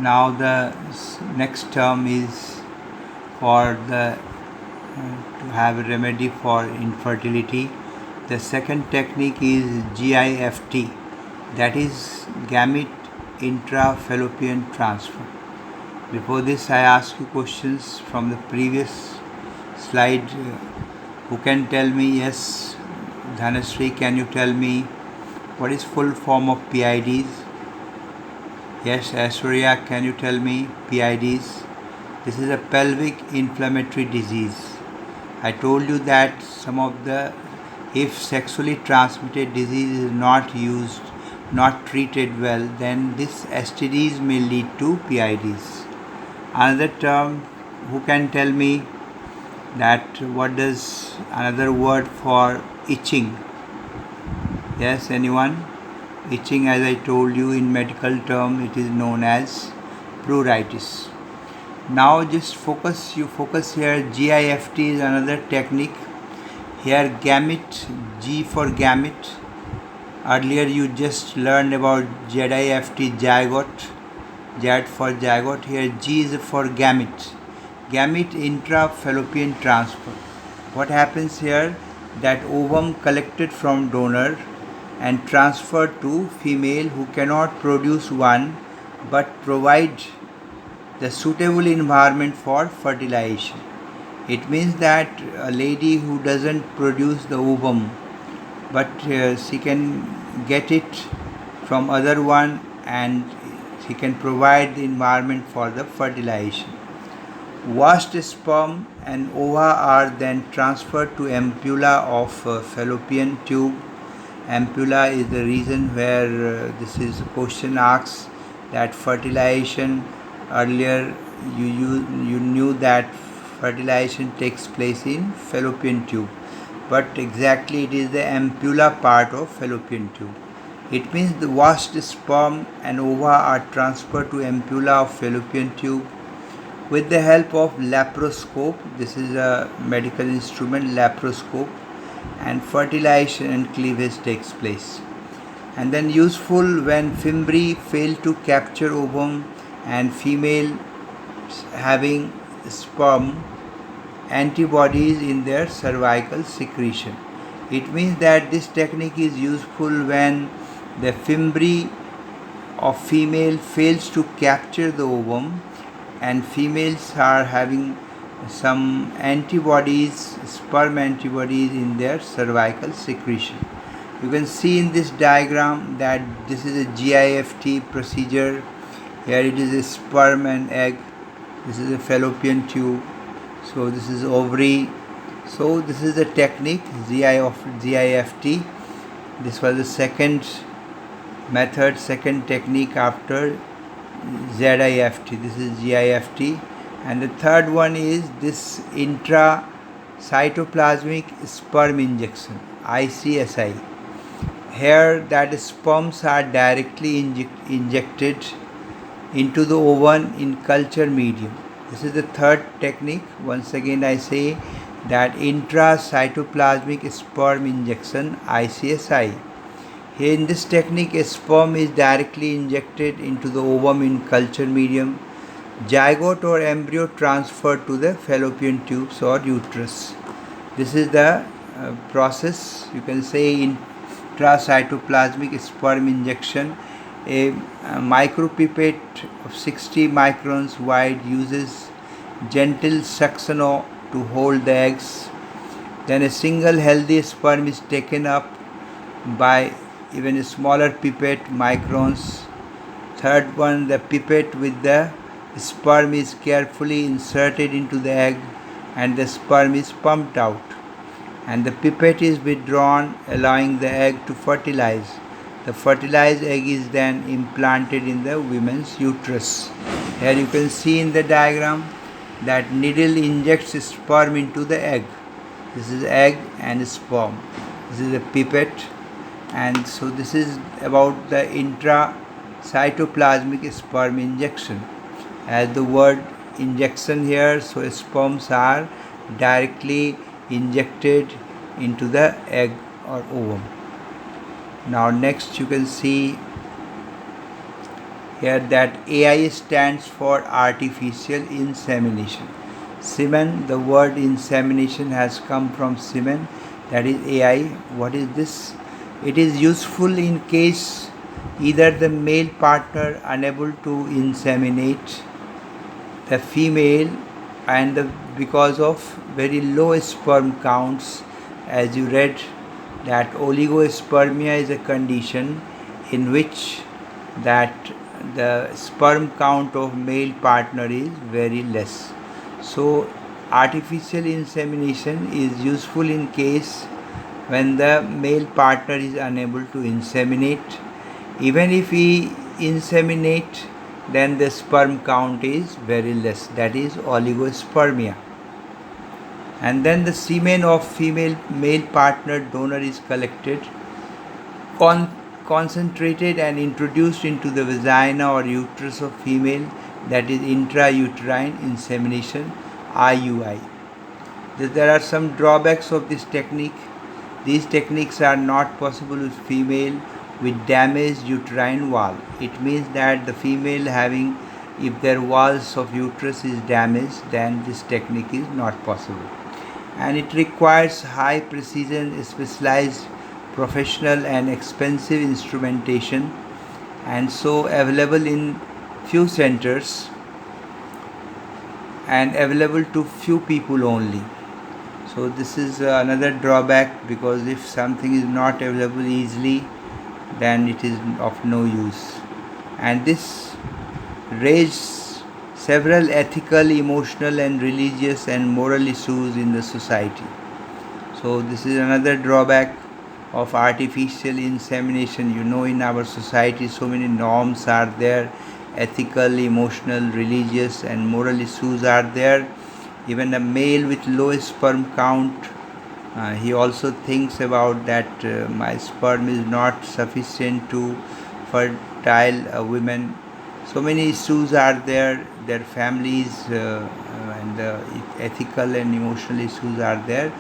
Now the next term is for the to have a remedy for infertility. The second technique is GIFT, that is gamete intrafallopian transfer. Before this, I ask you questions from the previous slide. Who can tell me? Yes, Dhanasri, can you tell me what is full form of PIDs? Yes, Aishwarya, can you tell me PIDs? This is a pelvic inflammatory disease. I told you that if sexually transmitted disease is not treated well, then this STDs may lead to PIDs. Another term, who can tell me that what does another word for itching? Yes, anyone? Itching, as I told you in medical term, it is known as pruritus. Now just focus here. GIFT is another technique. Here gamete, G for gamete. Earlier you just learned about ZIFT, zygote, Z for zygote. Here G is for gamete. Gamete intrafallopian transfer. What happens here? That ovum collected from donor and transferred to female who cannot produce one but provide the suitable environment for fertilization. It means that a lady who doesn't produce the ovum but she can get it from other one and she can provide the environment for the fertilization. Washed sperm and ova are then transferred to ampulla of fallopian tube. Ampulla is the region where this is a question asks that fertilization. Earlier you knew that fertilization takes place in fallopian tube, but exactly it is the ampulla part of fallopian tube. It means the washed sperm and ova are transferred to ampulla of fallopian tube with the help of laparoscope. This is a medical instrument, laparoscope, and fertilization and cleavage takes place. And then useful when fimbriae fail to capture ovum and female having sperm antibodies in their cervical secretion. It means that this technique is useful when the fimbriae of female fails to capture the ovum and females are having some antibodies, sperm antibodies in their cervical secretion. You can see in this diagram that this is a GIFT procedure. Here it is a sperm and egg. This is a fallopian tube. So this is ovary. So this is the technique GIFT. This was the second method, second technique after ZIFT. This is GIFT. And the third one is this intracytoplasmic sperm injection, ICSI. Here that sperms are directly injected into the ovum in culture medium. This is the third technique. Once again I say that intracytoplasmic sperm injection, ICSI. Here in this technique a sperm is directly injected into the ovum in culture medium. Zygote or embryo transferred to the fallopian tubes or uterus. This is the process. You can say intracytoplasmic sperm injection. A micropipette of 60 microns wide uses gentle suction to hold the eggs. Then a single healthy sperm is taken up by even a smaller pipette microns. Third one, the pipette with the sperm is carefully inserted into the egg and the sperm is pumped out and the pipette is withdrawn, allowing the egg to fertilize. The fertilized egg is then implanted in the woman's uterus. Here you can see in the diagram that needle injects sperm into the egg. This is egg and sperm. This is a pipette, and so this is about the intracytoplasmic sperm injection. As the word injection here, so sperms are directly injected into the egg or ovum. Now next you can see here that AI stands for artificial insemination. Semen, the word insemination has come from semen, that is AI. What is this? It is useful in case either the male partner unable to inseminate the female and because of very low sperm counts. As you read that oligospermia is a condition in which that the sperm count of male partner is very less. So artificial insemination is useful in case when the male partner is unable to inseminate. Even if he inseminate, then the sperm count is very less, that is oligospermia. And then the semen of female male partner donor is collected, concentrated and introduced into the vagina or uterus of female, that is intrauterine insemination, IUI. There are some drawbacks of this technique. These techniques are not possible with female with damaged uterine wall. It means that the female having, if their walls of uterus is damaged, then this technique is not possible. And it requires high precision, specialized, professional and expensive instrumentation, and so available in few centers and available to few people only. So this is another drawback, because if something is not available easily, then it is of no use. And this raised several ethical, emotional and religious and moral issues in the society. So this is another drawback of artificial insemination. In our society so many norms are there, ethical, emotional, religious and moral issues are there. Even a male with low sperm count, he also thinks about that my sperm is not sufficient to fertile a woman. So many issues are there, their families and ethical and emotional issues are there.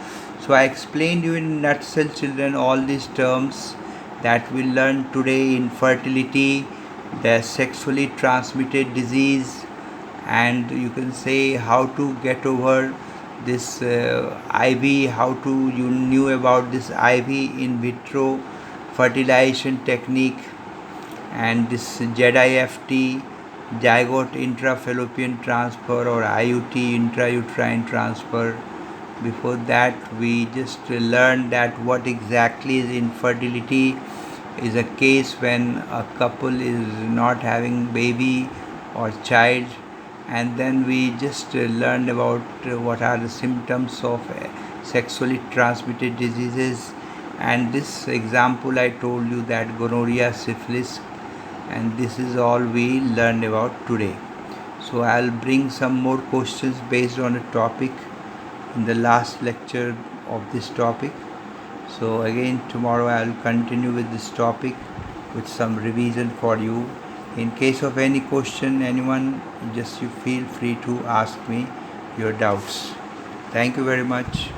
So I explained you in nutshell, children, all these terms that we learn today: infertility, the sexually transmitted disease, and you can say how to get over this IV, how to you knew about this IV, in vitro fertilization technique, and this ZIFT, zygote intrafallopian transfer, or IUT, intrauterine transfer. Before that we just learned that what exactly is infertility. Is a case when a couple is not having baby or child, and then we just learned about what are the symptoms of sexually transmitted diseases. And this example I told you, that gonorrhea, syphilis, and this is all we learned about today. So I'll bring some more questions based on a topic in the last lecture of this topic. So again tomorrow I'll continue with this topic with some revision for you. In case of any question, anyone, just you feel free to ask me your doubts. Thank you very much.